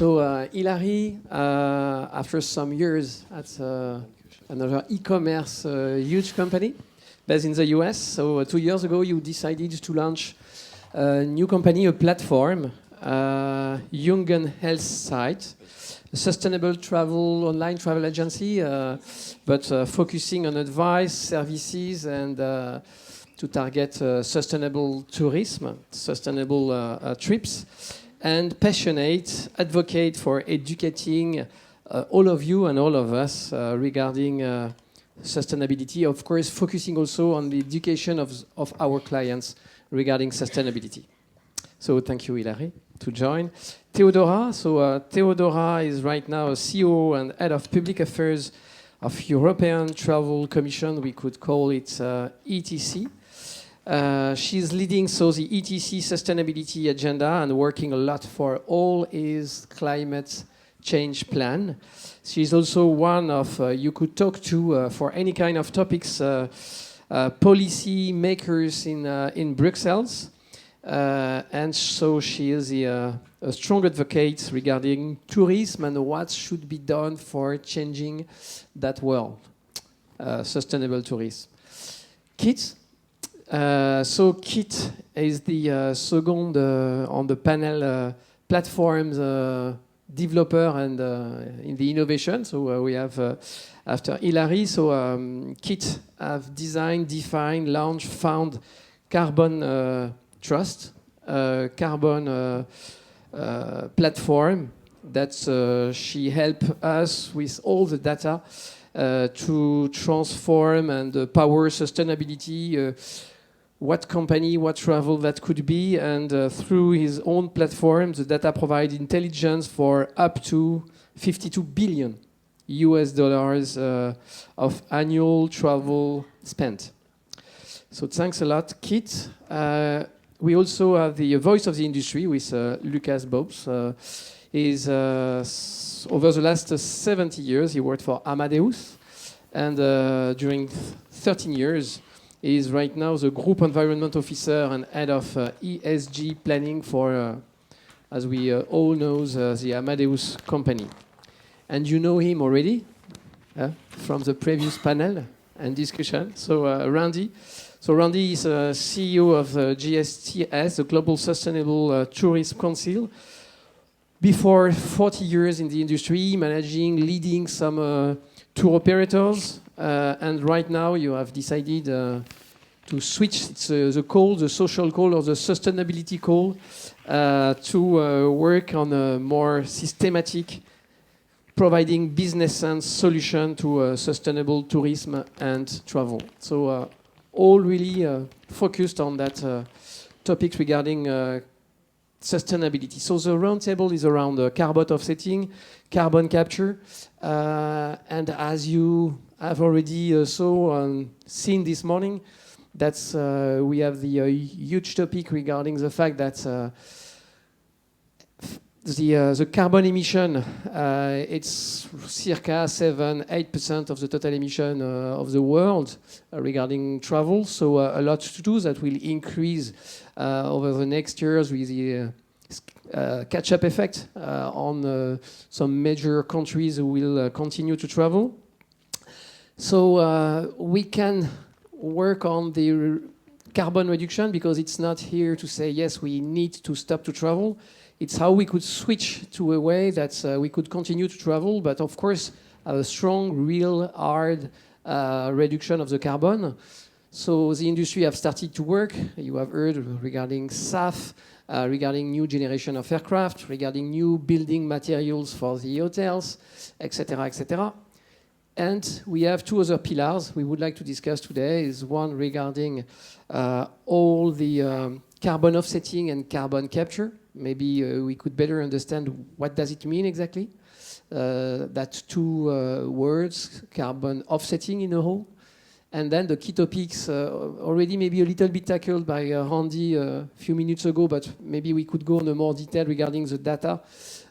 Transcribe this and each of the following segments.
So Hilary, after some years at another e-commerce huge company based in the US, so 2 years ago you decided to launch a new company, a platform, Yugen Earthside, a sustainable travel, online travel agency, but focusing on advice, services, and to target sustainable tourism, sustainable trips, and passionate advocate for educating all of you and all of us regarding sustainability, of course, focusing also on the education of our clients regarding sustainability. So thank you, Hilary, to join. Teodora, so Teodora is right now a CEO and head of public affairs of European Travel Commission, we could call it ETC. She's leading the ETC sustainability agenda and working a lot for all his climate change plan. She's also one of you could talk to for any kind of topics, policy makers in Brussels. And so she is a strong advocate regarding tourism and what should be done for changing that world, sustainable tourism. Kit. So Kit is the second on the panel platforms developer and in the innovation. So we have after Hilary, so Kit have designed, defined, launched, found Carbon Trust, carbon platform that she helped us with all the data to transform and power sustainability. What company, what travel that could be, and through his own platform, the data provide intelligence for up to $52 billion of annual travel spent. So thanks a lot, Kit. We also have the voice of the industry with Lucas Bobs. He's over the last 70 years, he worked for Amadeus, and during 13 years, he is right now the Group Environment Officer and Head of ESG Planning for, as we all know, the Amadeus company. And you know him already from the previous panel and discussion. So Randy. So Randy is CEO of GSTC, the Global Sustainable Tourism Council. Before 40 years in the industry, managing, leading some tour operators, and right now you have decided to switch the call, the social call or the sustainability call, to work on a more systematic, providing business sense solution to sustainable tourism and travel. So all really focused on that topic regarding sustainability. So the roundtable is around carbon offsetting, carbon capture, and as you have already seen this morning, that's we have the huge topic regarding the fact that the carbon emission, it's circa 7-8% of the total emission of the world regarding travel. So a lot to do that will increase over the next years with the catch-up effect on some major countries who will continue to travel. So we can work on the carbon reduction because it's not here to say, yes, we need to stop to travel. It's how we could switch to a way that we could continue to travel, but of course, have a strong, real, hard reduction of the carbon. So the industry have started to work. You have heard regarding SAF, regarding new generation of aircraft, regarding new building materials for the hotels, etc., etc. And we have two other pillars we would like to discuss today. Is one regarding all the carbon offsetting and carbon capture. Maybe we could better understand what does it mean exactly. That two words, carbon offsetting in a whole. And then the key topics already maybe a little bit tackled by Randy a few minutes ago, but maybe we could go into more detail regarding the data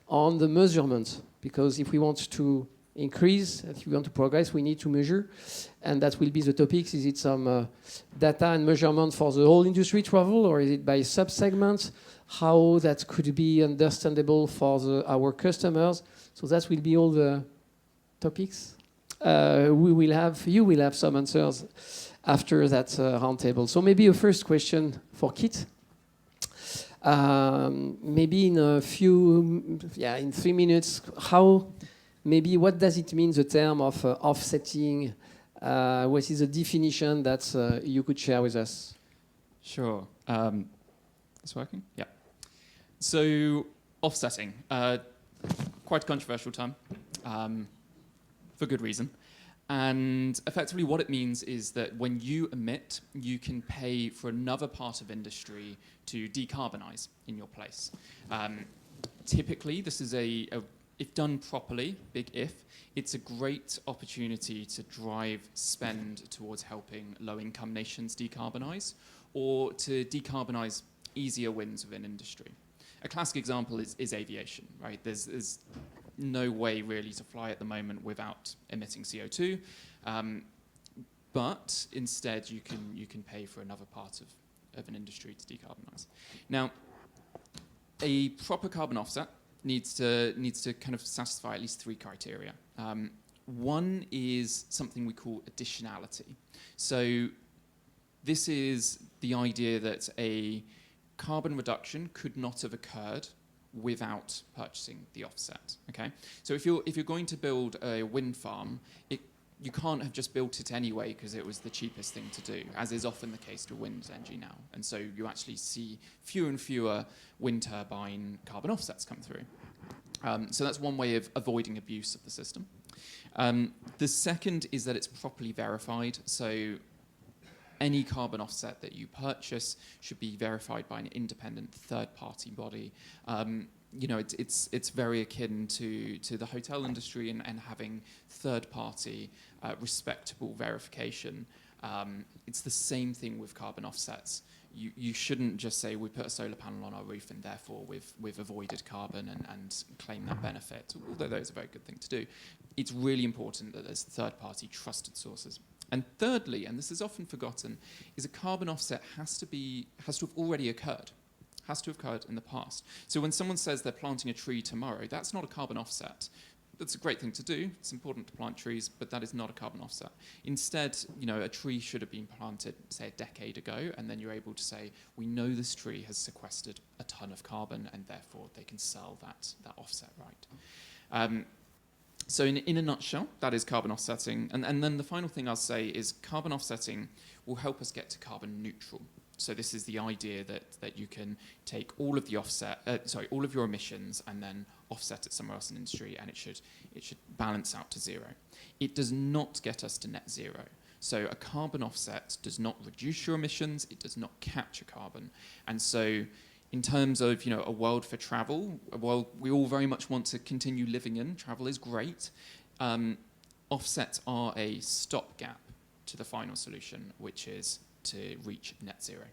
on the measurement. Because if we want to increase, if we want to progress, we need to measure. And that will be the topics. Is it some data and measurement for the whole industry travel, or is it by sub-segments? How that could be understandable for our customers. So that will be all the topics. You will have some answers after that roundtable. So maybe a first question for Kit. Maybe in in 3 minutes, what does it mean, the term of offsetting? What is the definition that you could share with us? Sure. It's working? Yeah. So offsetting, quite a controversial term, for good reason. And effectively what it means is that when you emit, you can pay for another part of industry to decarbonize in your place. Typically, this is if done properly, big if, it's a great opportunity to drive spend towards helping low-income nations decarbonize, or to decarbonize easier wins within industry. A classic example is aviation, right? There's no way really to fly at the moment without emitting CO2, but instead you can pay for another part of an industry to decarbonize. Now, a proper carbon offset needs to kind of satisfy at least 3 criteria. One is something we call additionality. So this is the idea that a carbon reduction could not have occurred without purchasing the offset. Okay, so if you're going to build a wind farm, you can't have just built it anyway because it was the cheapest thing to do, as is often the case with wind energy now. And so you actually see fewer and fewer wind turbine carbon offsets come through. So that's one way of avoiding abuse of the system. The second is that it's properly verified. So any carbon offset that you purchase should be verified by an independent third-party body. It's very akin to the hotel industry and having third-party respectable verification. It's the same thing with carbon offsets. You shouldn't just say we put a solar panel on our roof and therefore we've avoided carbon and claim that benefit, although those are a very good thing to do. It's really important that there's third-party trusted sources. And thirdly, and this is often forgotten, is a carbon offset has to have already occurred, has to have occurred in the past. So when someone says they're planting a tree tomorrow, that's not a carbon offset. That's a great thing to do. It's important to plant trees, but that is not a carbon offset. Instead, a tree should have been planted, say, a decade ago, and then you're able to say, we know this tree has sequestered a ton of carbon, and therefore they can sell that offset right. So in a nutshell, that is carbon offsetting. And then the final thing I'll say is carbon offsetting will help us get to carbon neutral. So this is the idea that you can take all of the all of your emissions and then offset it somewhere else in industry, and it should balance out to zero. It does not get us to net zero. So a carbon offset does not reduce your emissions, it does not capture carbon. And so in terms of a world for travel, a world we all very much want to continue living in, travel is great. Offsets are a stopgap to the final solution, which is to reach net zero.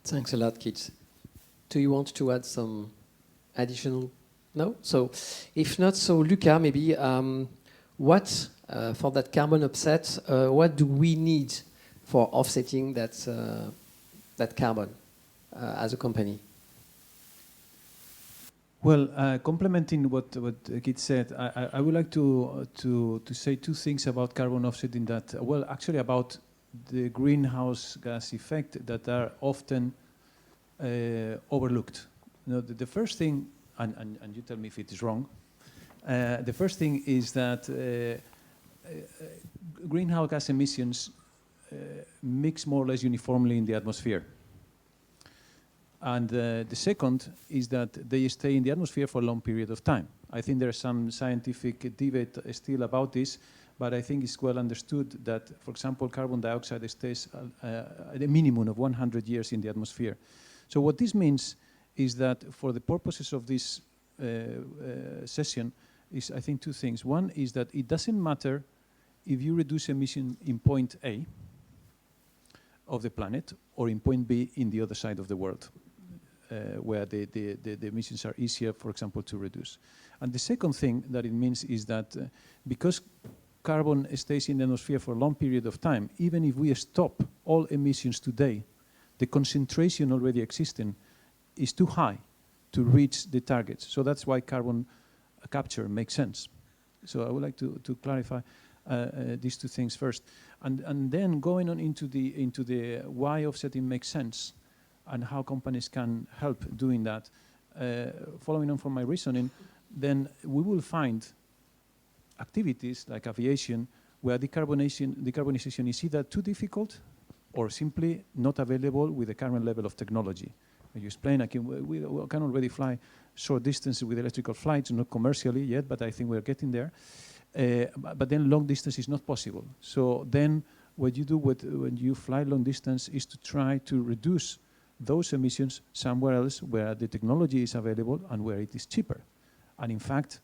Thanks a lot, Kit. Do you want to add some additional? No? So if not, so Luca, maybe what for that carbon offset, what do we need for offsetting that carbon as a company? Well, complementing what Kit said, I would like to say 2 things about carbon offsetting that, well, actually about the greenhouse gas effect that are often overlooked. The first thing, and you tell me if it is wrong, the first thing is that greenhouse gas emissions mix more or less uniformly in the atmosphere. And the second is that they stay in the atmosphere for a long period of time. I think there's some scientific debate still about this, but I think it's well understood that, for example, carbon dioxide stays at a minimum of 100 years in the atmosphere. So what this means is that for the purposes of this session is, I think, 2 things. One is that it doesn't matter if you reduce emission in point A of the planet or in point B in the other side of the world. where the emissions are easier, for example, to reduce. And the second thing that it means is that because carbon stays in the atmosphere for a long period of time, even if we stop all emissions today, the concentration already existing is too high to reach the targets. So that's why carbon capture makes sense. So I would like to clarify these two things first. And then going on into the why offsetting makes sense and how companies can help doing that, following on from my reasoning, then we will find activities like aviation where decarbonization is either too difficult or simply not available with the current level of technology. As you explained, we can already fly short distances with electrical flights, not commercially yet, but I think we're getting there. But then long distance is not possible. So then what you do when you fly long distance is to try to reduce those emissions somewhere else where the technology is available and where it is cheaper. And in fact,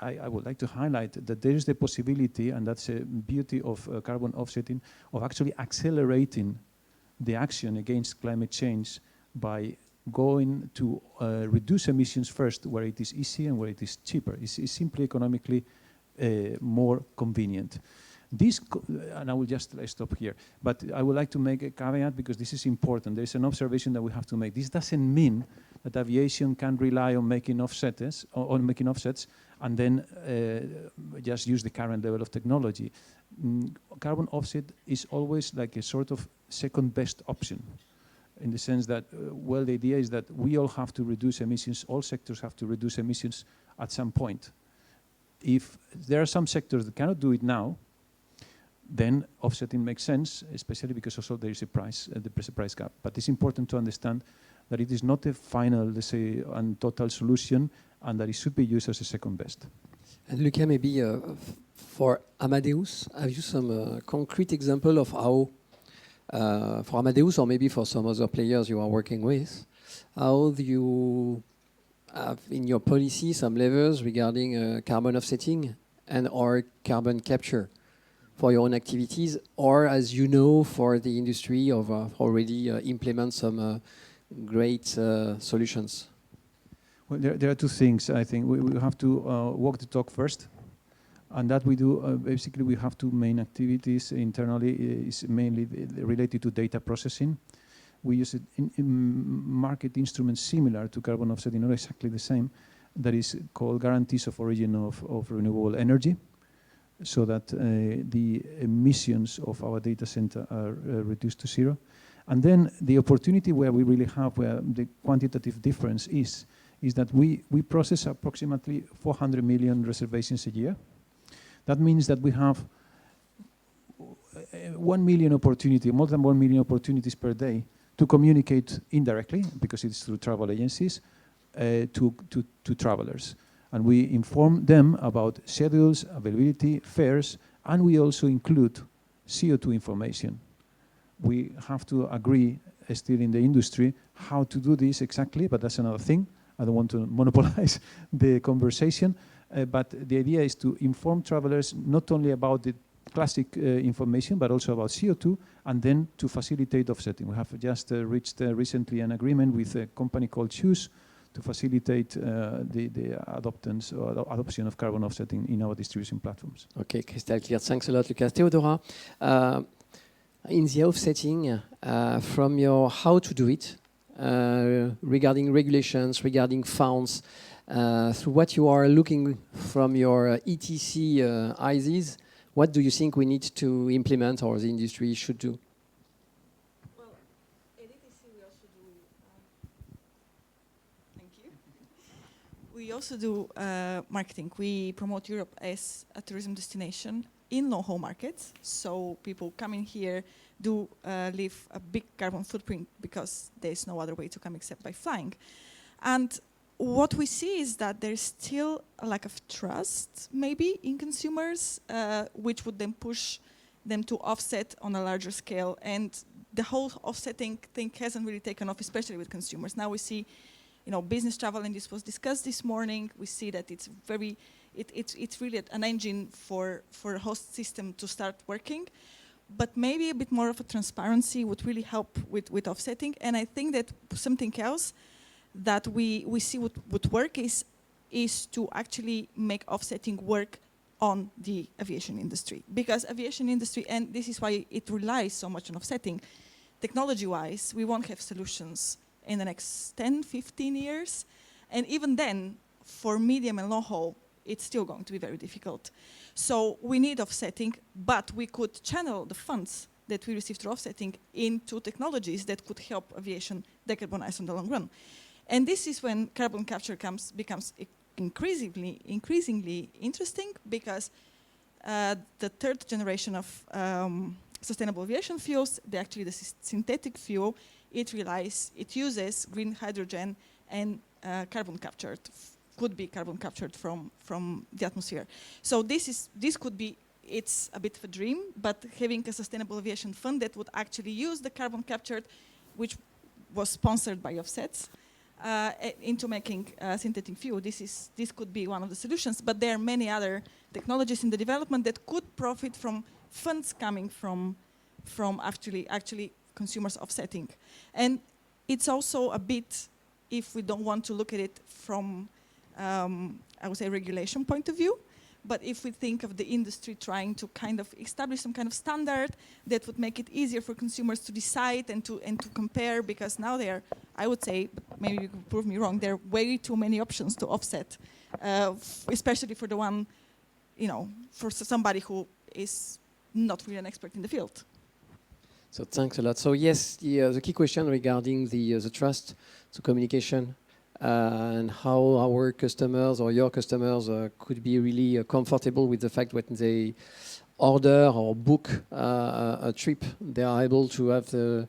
I would like to highlight that there is the possibility, and that's a beauty of carbon offsetting, of actually accelerating the action against climate change by going to reduce emissions first where it is easy and where it is cheaper. It's simply economically more convenient. And I will just stop here, but I would like to make a caveat because this is important. There's an observation that we have to make. This doesn't mean that aviation can rely on making offsets, and then just use the current level of technology. Carbon offset is always like a sort of second best option, in the sense that, well, the idea is that we all have to reduce emissions, all sectors have to reduce emissions at some point. If there are some sectors that cannot do it now, then offsetting makes sense, especially because also there is a price gap. But it's important to understand that it is not a final, let's say, and total solution, and that it should be used as a second best. And Luca, maybe for Amadeus, have you some concrete example of how, for Amadeus or maybe for some other players you are working with, how do you have in your policy some levers regarding carbon offsetting and or carbon capture for your own activities, or as you know, for the industry of already implement some great solutions? Well, there are two things. I think we have to walk the talk first, and that we do. Basically, we have two main activities internally. Is mainly related to data processing. We use it in market instruments similar to carbon offsetting, not exactly the same. That is called guarantees of origin of renewable energy, so that the emissions of our data center are reduced to zero. And then the opportunity where we really have, where the quantitative difference is that we process approximately 400 million reservations a year. That means that we have 1 million opportunity, more than 1 million opportunities per day to communicate indirectly, because it's through travel agencies, to travelers. And we inform them about schedules, availability, fares, and we also include CO2 information. We have to agree, still in the industry, how to do this exactly, but that's another thing. I don't want to monopolize the conversation, but the idea is to inform travelers not only about the classic information, but also about CO2, and then to facilitate offsetting. We have just reached recently an agreement with a company called Choose to facilitate the adoption of carbon offsetting in our distribution platforms. Okay, crystal clear. Thanks a lot, Lucas. Teodora, in the offsetting, from your how to do it, regarding regulations, regarding funds, through what you are looking from your ETC ISs, what do you think we need to implement or the industry should do? Well, at ETC we also do, thank you. We also do marketing. We promote Europe as a tourism destination in long-haul markets. So people coming here do leave a big carbon footprint because there's no other way to come except by flying. And what we see is that there's still a lack of trust, maybe, in consumers, which would then push them to offset on a larger scale. And the whole offsetting thing hasn't really taken off, especially with consumers. Now we see, business travel, and this was discussed this morning. We see that it's really an engine for a host system to start working. But maybe a bit more of a transparency would really help with offsetting. And I think that something else, that we see would work is to actually make offsetting work on the aviation industry. Because aviation industry, and this is why it relies so much on offsetting, technology-wise, we won't have solutions in the next 10, 15 years. And even then, for medium and long haul, it's still going to be very difficult. So we need offsetting, but we could channel the funds that we receive through offsetting into technologies that could help aviation decarbonize in the long run. And this is when carbon capture becomes increasingly interesting, because the third generation of sustainable aviation fuels, actually the synthetic fuel, it uses green hydrogen and carbon captured, could be carbon captured from the atmosphere. So this could be, it's a bit of a dream, but having a sustainable aviation fund that would actually use the carbon captured, which was sponsored by offsets, into making synthetic fuel. This could be one of the solutions, but there are many other technologies in the development that could profit from funds coming from actually consumers offsetting. And it's also a bit, if we don't want to look at it from, I would say, regulation point of view, but if we think of the industry trying to kind of establish some kind of standard that would make it easier for consumers to decide and to compare, because now there, I would say, but maybe you can prove me wrong, there are way too many options to offset, especially for the one, for somebody who is not really an expert in the field. So thanks a lot. So yes, the key question regarding the trust, the communication, and how our customers or your customers could be really comfortable with the fact when they order or book a trip, they are able to have the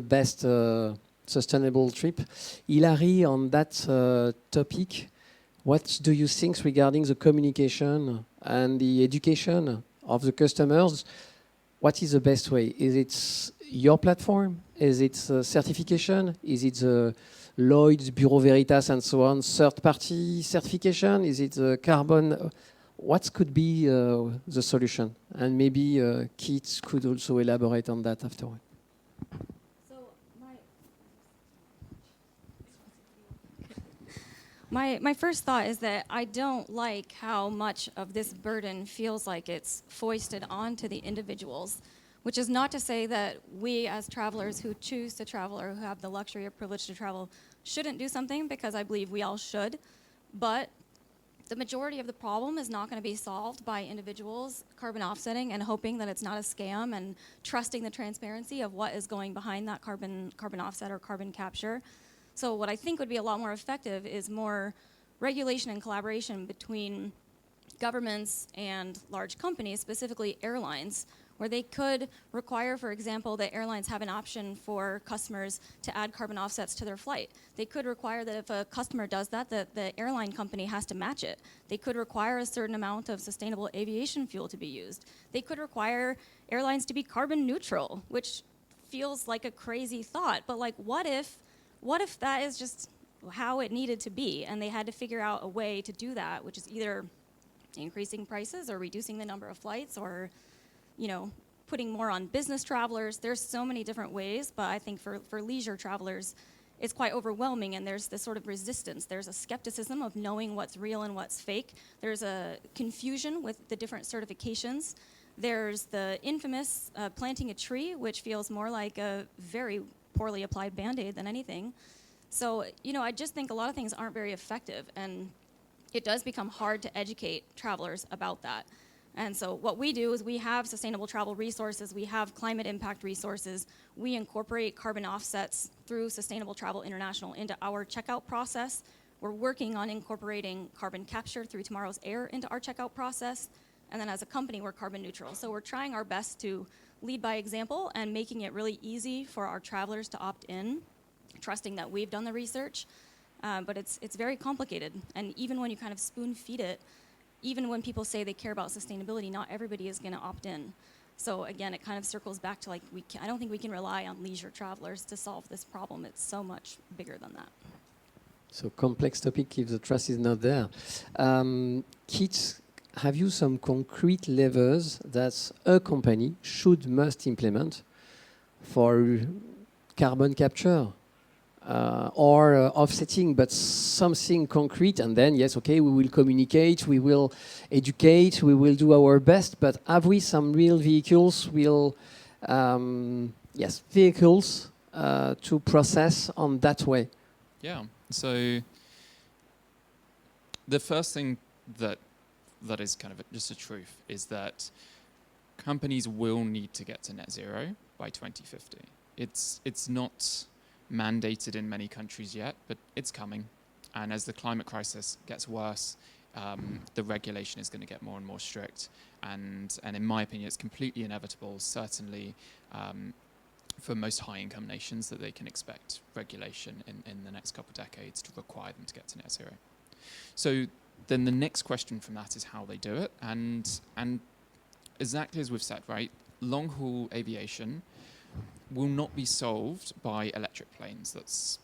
best sustainable trip. Hilary, on that topic, what do you think regarding the communication and the education of the customers? What is the best way? Is it your platform? Is it certification? Is it the Lloyd's, Bureau Veritas, and so on, third-party certification? Is it carbon? What could be the solution? And maybe Keith could also elaborate on that afterward. So my first thought is that I don't like how much of this burden feels like it's foisted onto the individuals, which is not to say that we as travelers who choose to travel or who have the luxury or privilege to travel shouldn't do something, because I believe we all should. But the majority of the problem is not going to be solved by individuals carbon offsetting and hoping that it's not a scam and trusting the transparency of what is going behind that carbon offset or carbon capture. So what I think would be a lot more effective is more regulation and collaboration between governments and large companies, specifically airlines, where they could require, for example, that airlines have an option for customers to add carbon offsets to their flight. They could require that if a customer does that, the airline company has to match it. They could require a certain amount of sustainable aviation fuel to be used. They could require airlines to be carbon neutral, which feels like a crazy thought, but like what if that is just how it needed to be, and they had to figure out a way to do that, which is either increasing prices or reducing the number of flights or putting more on business travelers. There's so many different ways, but I think for leisure travelers, it's quite overwhelming, and there's this sort of resistance. There's a skepticism of knowing what's real and what's fake. There's a confusion with the different certifications. There's the infamous planting a tree, which feels more like a very poorly applied Band-Aid than anything. So, I just think a lot of things aren't very effective, and it does become hard to educate travelers about that. And so what we do is we have sustainable travel resources, we have climate impact resources, we incorporate carbon offsets through Sustainable Travel International into our checkout process. We're working on incorporating carbon capture through Tomorrow's Air into our checkout process. And then as a company, we're carbon neutral. So we're trying our best to lead by example and making it really easy for our travelers to opt in, trusting that we've done the research. But it's very complicated. And even when you kind of spoon feed it, even when people say they care about sustainability, not everybody is going to opt in. So again, it kind of circles back to I don't think we can rely on leisure travelers to solve this problem. It's so much bigger than that. So complex topic if the trust is not there. Keith, have you some concrete levers that a company must implement for carbon capture? or offsetting, but something concrete. And then, yes, okay, we will communicate, we will educate, we will do our best. But have we some real vehicles? Vehicles to process on that way? Yeah. So the first thing that is kind of just a truth is that companies will need to get to net zero by 2050. It's not mandated in many countries yet, but it's coming. And as the climate crisis gets worse, the regulation is going to get more and more strict. And in my opinion, it's completely inevitable, certainly for most high-income nations, that they can expect regulation in the next couple of decades to require them to get to net zero. So then the next question from that is how they do it. And exactly as we've said, right, long-haul aviation will not be solved by electric planes. That's,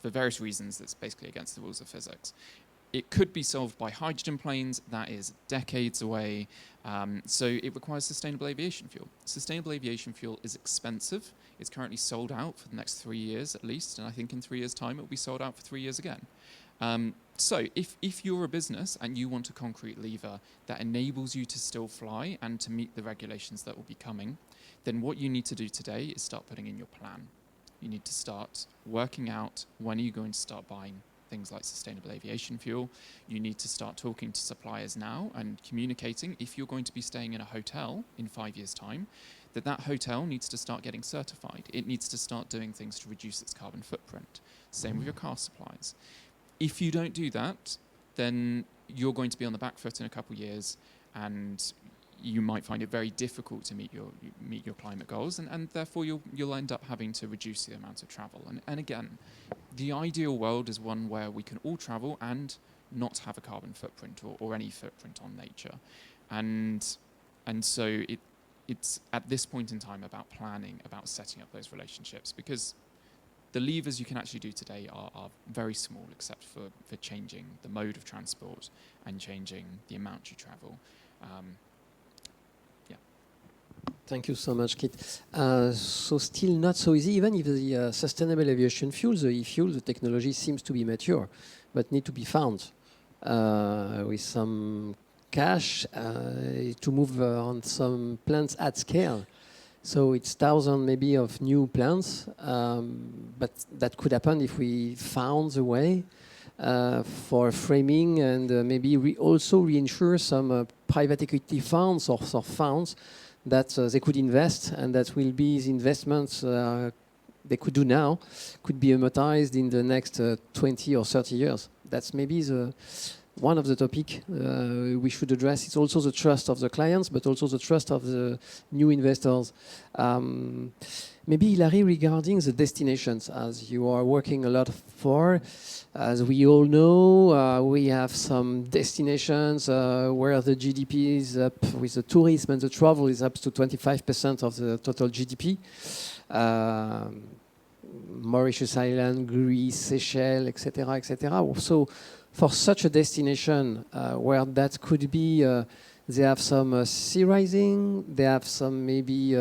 for various reasons, that's basically against the rules of physics. It could be solved by hydrogen planes. That is decades away. So it requires sustainable aviation fuel. Sustainable aviation fuel is expensive. It's currently sold out for the next 3 years at least, and I think in 3 years' time it will be sold out for 3 years again. So if you're a business and you want a concrete lever that enables you to still fly and to meet the regulations that will be coming, then what you need to do today is start putting in your plan. You need to start working out when are you going to start buying things like sustainable aviation fuel. You need to start talking to suppliers now and communicating, if you're going to be staying in a hotel in 5 years' time, that hotel needs to start getting certified. It needs to start doing things to reduce its carbon footprint. Same with your car supplies. If you don't do that, then you're going to be on the back foot in a couple of years, and you might find it very difficult to meet your climate goals, and therefore you'll end up having to reduce the amount of travel. And again, the ideal world is one where we can all travel and not have a carbon footprint or any footprint on nature. And so it's at this point in time about planning, about setting up those relationships, because the levers you can actually do today are very small, except for changing the mode of transport and changing the amount you travel. Thank you so much, Kit. So still not so easy, even if the sustainable aviation fuel, the e-fuel, the technology seems to be mature, but need to be found with some cash to move on some plants at scale. So it's thousands maybe of new plants, but that could happen if we found a way for framing and maybe also reinsure some private equity funds or funds that they could invest, and that will be the investments they could do now, could be amortized in the next 20 or 30 years. That's maybe one of the topics we should address. It's also the trust of the clients, but also the trust of the new investors. Maybe, Hilary, regarding the destinations, as you are working a lot for, as we all know, we have some destinations where the GDP is up, with the tourism and the travel is up to 25% of the total GDP. Mauritius Island, Greece, Seychelles, etc., etc. So for such a destination where that could be, they have some sea rising, they have some maybe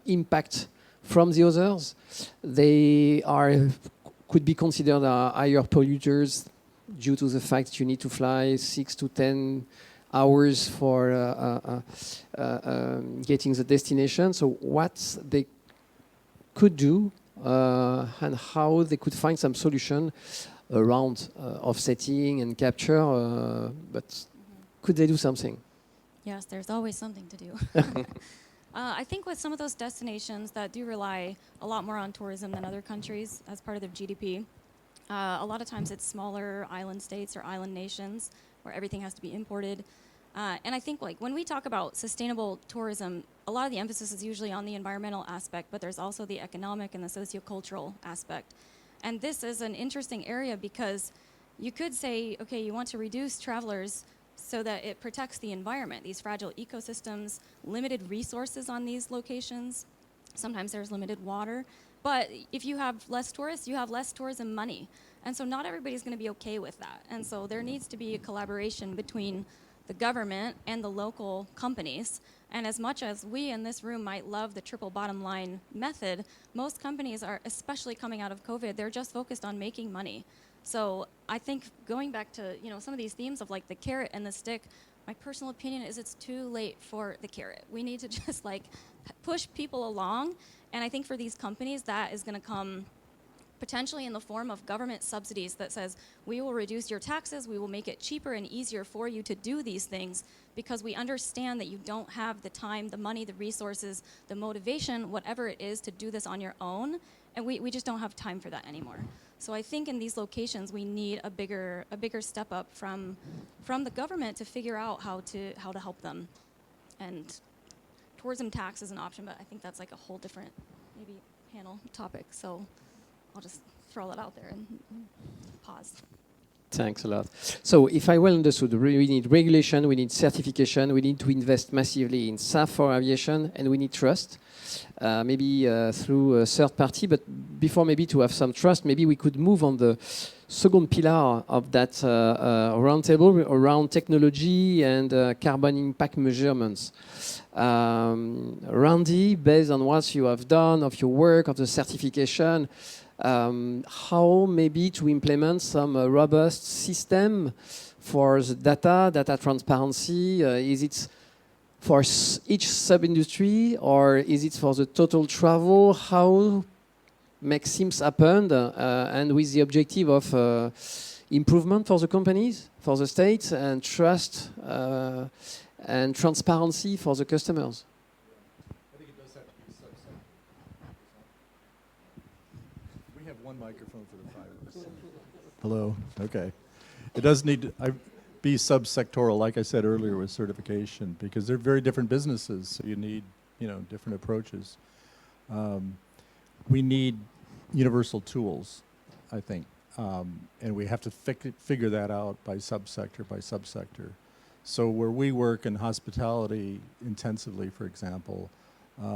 impact from the others, they could be considered higher polluters due to the fact that you need to fly 6 to 10 hours for getting the destination. So what they could do and how they could find some solution around offsetting and capture, but could they do something? Yes, there's always something to do. I think with some of those destinations that do rely a lot more on tourism than other countries as part of their GDP, a lot of times it's smaller island states or island nations where everything has to be imported. And I think like when we talk about sustainable tourism, a lot of the emphasis is usually on the environmental aspect, but there's also the economic and the sociocultural aspect. And this is an interesting area because you could say, okay, you want to reduce travelers so that it protects the environment, these fragile ecosystems, limited resources on these locations. Sometimes there's limited water. But if you have less tourists, you have less tourism money. And so not everybody's going to be okay with that. And so there needs to be a collaboration between the government and the local companies. And as much as we in this room might love the triple bottom line method, most companies are, especially coming out of COVID, they're just focused on making money. So I think going back to some of these themes of like the carrot and the stick, my personal opinion is it's too late for the carrot. We need to just like push people along. And I think for these companies, that is going to come potentially in the form of government subsidies that says, we will reduce your taxes, we will make it cheaper and easier for you to do these things, because we understand that you don't have the time, the money, the resources, the motivation, whatever it is, to do this on your own, and we just don't have time for that anymore. So I think in these locations we need a bigger step up from the government to figure out how to help them. And tourism tax is an option, but I think that's like a whole different maybe panel topic. So I'll just throw that out there and pause. Thanks a lot. So if I well understood, we need regulation, we need certification, we need to invest massively in SAF for aviation, and we need trust, maybe through a third party. But before maybe to have some trust, maybe we could move on the second pillar of that roundtable around technology and carbon impact measurements. Randy, based on what you have done, of your work, of the certification, how maybe to implement some robust system for the data transparency? Is it for each sub-industry, or is it for the total travel? How make things happen, and with the objective of improvement for the companies, for the states, and trust and transparency for the customers? One microphone for the five of us. Hello. Okay. It does need to be subsectoral, like I said earlier, with certification, because they're very different businesses, so you need different approaches. We need universal tools, I think, and we have to figure that out by subsector. So where we work in hospitality intensively, for example,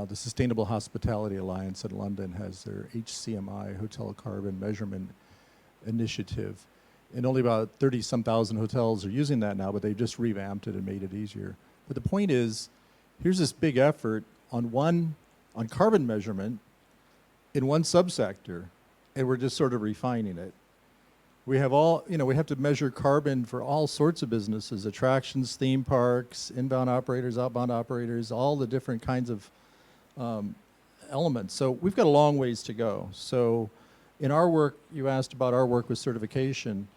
the Sustainable Hospitality Alliance in London has their HCMI, Hotel Carbon Measurement Initiative. And only about 30-some thousand hotels are using that now, but they've just revamped it and made it easier. But the point is, here's this big effort on carbon measurement in one subsector, and we're just sort of refining it. We have we have to measure carbon for all sorts of businesses, attractions, theme parks, inbound operators, outbound operators, all the different kinds of elements. So we've got a long ways to go. So in our work, you asked about our work with certification.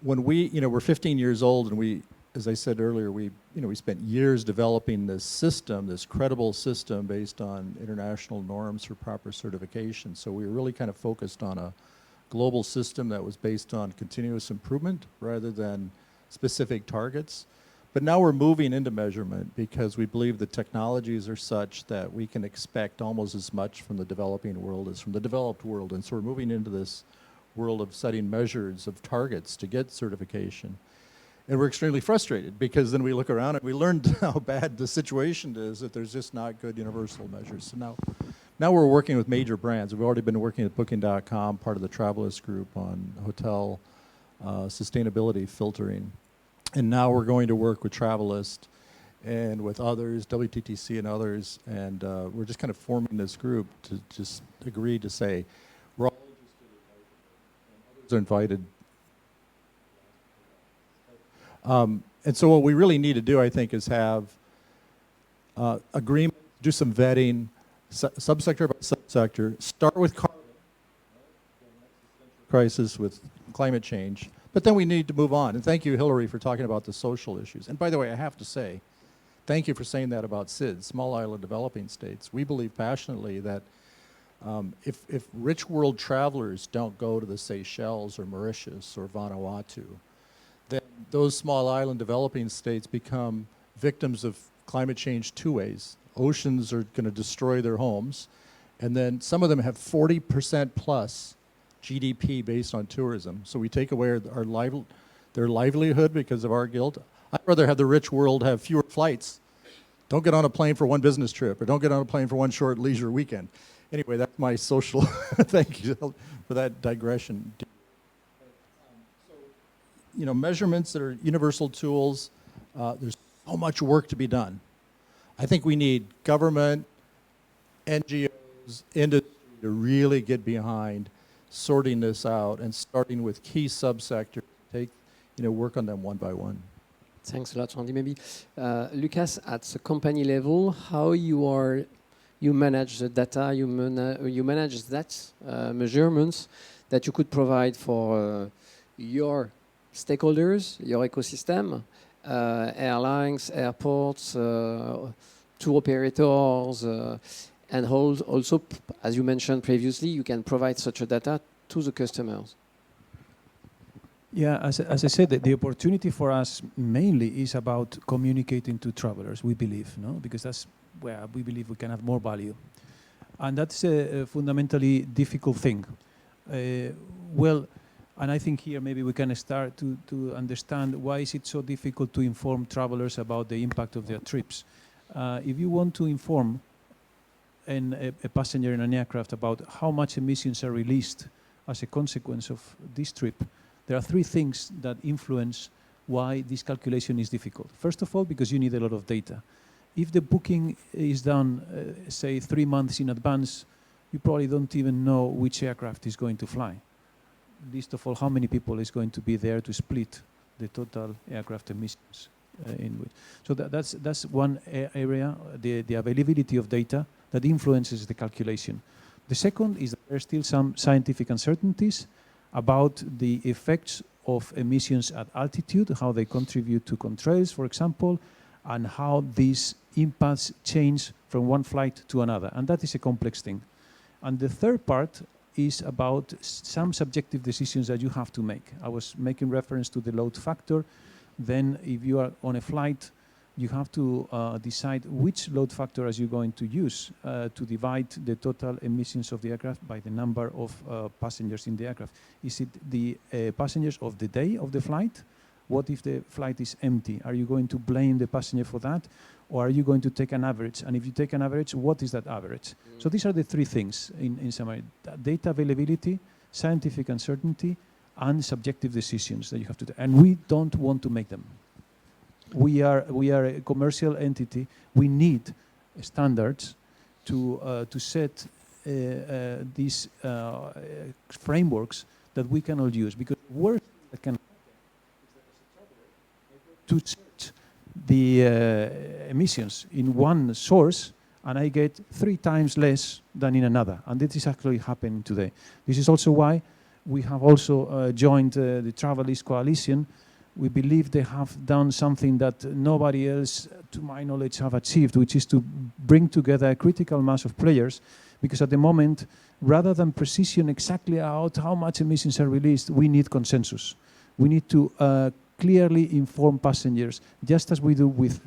When we're 15 years old, and we, as I said earlier, we spent years developing this system, this credible system based on international norms for proper certification. So we were really kind of focused on a global system that was based on continuous improvement rather than specific targets. But now we're moving into measurement because we believe the technologies are such that we can expect almost as much from the developing world as from the developed world. And so we're moving into this world of setting measures of targets to get certification. And we're extremely frustrated because then we look around and we learned how bad the situation is, that there's just not good universal measures. So now we're working with major brands. We've already been working with Booking.com, part of the Travelist Group, on hotel sustainability filtering. And now we're going to work with Travelist and with others, WTTC and others, and we're just kind of forming this group to just agree to say, we're all interested in measurement, and others are invited. And so what we really need to do, I think, is have agreement, do some vetting, subsector by subsector, start with carbon, crisis with climate change, but then we need to move on. And thank you, Hilary, for talking about the social issues. And by the way, I have to say, thank you for saying that about SIDS, Small Island Developing States. We believe passionately that if rich world travelers don't go to the Seychelles or Mauritius or Vanuatu, then those small island developing states become victims of climate change two ways. Oceans are going to destroy their homes, and then some of them have 40% plus GDP based on tourism. So we take away their livelihood because of our guilt. I'd rather have the rich world have fewer flights. Don't get on a plane for one business trip, or don't get on a plane for one short leisure weekend. Anyway, that's my social, thank you for that digression. Measurements that are universal tools, there's so much work to be done. I think we need government, NGOs, industry to really get behind sorting this out and starting with key subsectors. Work on them one by one. Thanks a lot, Randy. Maybe Lucas, at the company level, how you manage the data, you manage that measurements that you could provide for your stakeholders, your ecosystem, airlines, airports, tour operators, and also, as you mentioned previously, you can provide such a data to the customers. Yeah, as I said, the opportunity for us mainly is about communicating to travelers, we believe, no? Because that's where we believe we can have more value. And that's a fundamentally difficult thing. And I think here maybe we can start to understand why is it so difficult to inform travelers about the impact of their trips. If you want to inform a passenger in an aircraft about how much emissions are released as a consequence of this trip, there are three things that influence why this calculation is difficult. First of all, because you need a lot of data. If the booking is done, say, 3 months in advance, you probably don't even know which aircraft is going to fly. Least of all, how many people is going to be there to split the total aircraft emissions. So that's one area, the availability of data that influences the calculation. The second is that there are still some scientific uncertainties about the effects of emissions at altitude, how they contribute to contrails, for example, and how these impacts change from one flight to another. And that is a complex thing. And the third part is about some subjective decisions that you have to make. I was making reference to the load factor. Then if you are on a flight, you have to decide which load factor are you going to use to divide the total emissions of the aircraft by the number of passengers in the aircraft. Is it the passengers of the day of the flight? What if the flight is empty? Are you going to blame the passenger for that? Or are you going to take an average? And if you take an average, what is that average? So these are the three things in summary. Data availability, scientific uncertainty, and subjective decisions that you have to take. And we don't want to make them. We are a commercial entity. We need standards to set these frameworks that we can all use. Because the worst that can happen is that as a traveler, I go to search the emissions in one source, and I get 3 times less than in another. And this is actually happening today. This is also why we have also joined the Travelist Coalition. We believe they have done something that nobody else, to my knowledge, have achieved, which is to bring together a critical mass of players. Because at the moment, rather than precision exactly out how much emissions are released, we need consensus. We need to clearly inform passengers, just as we do with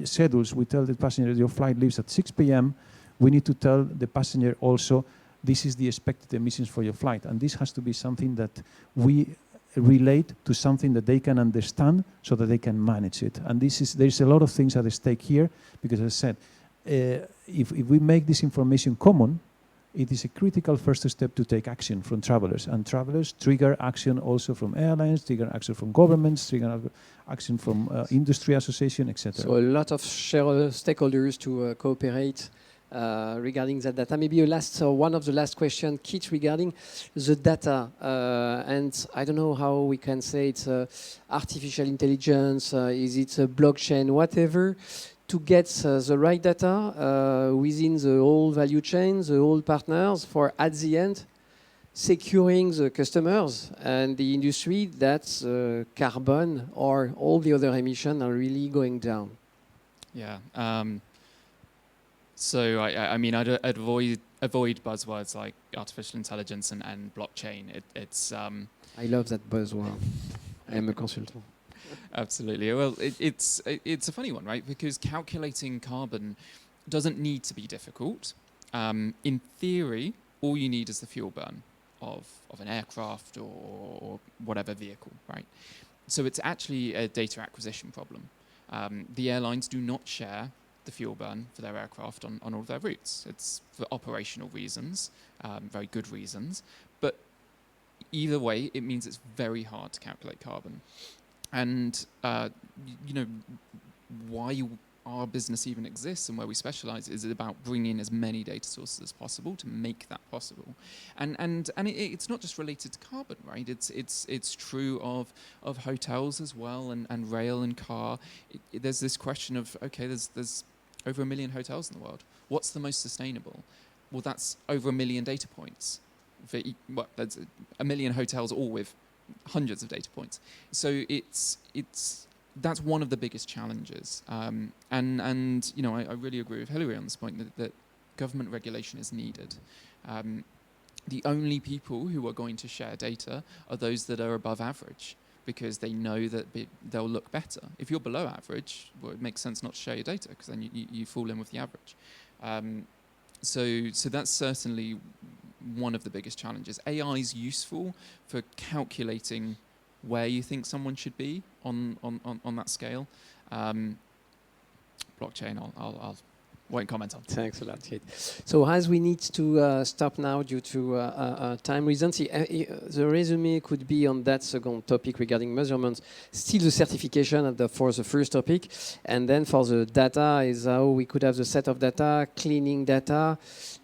schedules. We tell the passenger, your flight leaves at 6 p.m. We need to tell the passenger also, this is the expected emissions for your flight. And this has to be something that we relate to something that they can understand so that they can manage it. And there's a lot of things at stake here, because as I said, if we make this information common, it is a critical first step to take action from travelers. And travelers trigger action also from airlines, trigger action from governments, trigger action from industry association, etc. So a lot of stakeholders to cooperate regarding that data. Maybe one of the last questions, Kit, regarding the data. And I don't know how we can say it's artificial intelligence, is it blockchain, whatever, to get the right data within the whole value chain, the whole partners, for at the end securing the customers and the industry that carbon or all the other emissions are really going down. Yeah. So I mean, I'd avoid buzzwords like artificial intelligence and blockchain. It's I love that buzzword. I am a consultant. Absolutely. Well, it's a funny one, right? Because calculating carbon doesn't need to be difficult. In theory, all you need is the fuel burn of an aircraft or whatever vehicle, right? So it's actually a data acquisition problem. The airlines do not share the fuel burn for their aircraft on all of their routes. It's for operational reasons, very good reasons. But either way, it means it's very hard to calculate carbon. And, why our business even exists and where we specialize is about bringing in as many data sources as possible to make that possible. And it's not just related to carbon, right? It's true of hotels as well, and rail and car. There's this question of, okay, there's over 1 million hotels in the world. What's the most sustainable? Well, that's over 1 million data points. There's 1 million hotels, all with hundreds of data points. So that's one of the biggest challenges. And you know, I really agree with Hilary on this point that government regulation is needed. The only people who are going to share data are those that are above average, because they know that they'll look better. If you're below average, well, it makes sense not to share your data, because then you fall in with the average. So that's certainly one of the biggest challenges. AI is useful for calculating where you think someone should be on that scale. Blockchain, I'll won't comment on. Thanks a lot, Kate. So as we need to stop now due to time reasons, the resume could be on that second topic regarding measurements, still the certification for the first topic, and then for the data is how we could have the set of data, cleaning data,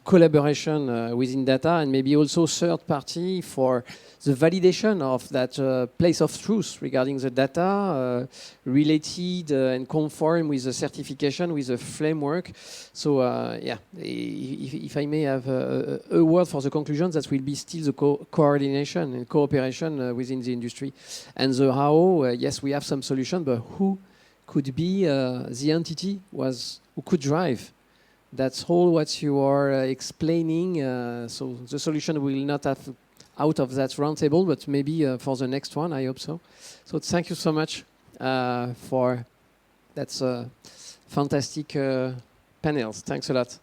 collaboration within data, and maybe also third party for the validation of that place of truth regarding the data related and conform with the certification, with the framework. So yeah, if I may have a word for the conclusion, that will be still the coordination and cooperation within the industry. And the how, yes, we have some solution, but who could be the entity who could drive? That's all what you are explaining. So the solution will not have out of that roundtable, but maybe for the next one, I hope so. So thank you so much for that fantastic panels. Thanks a lot.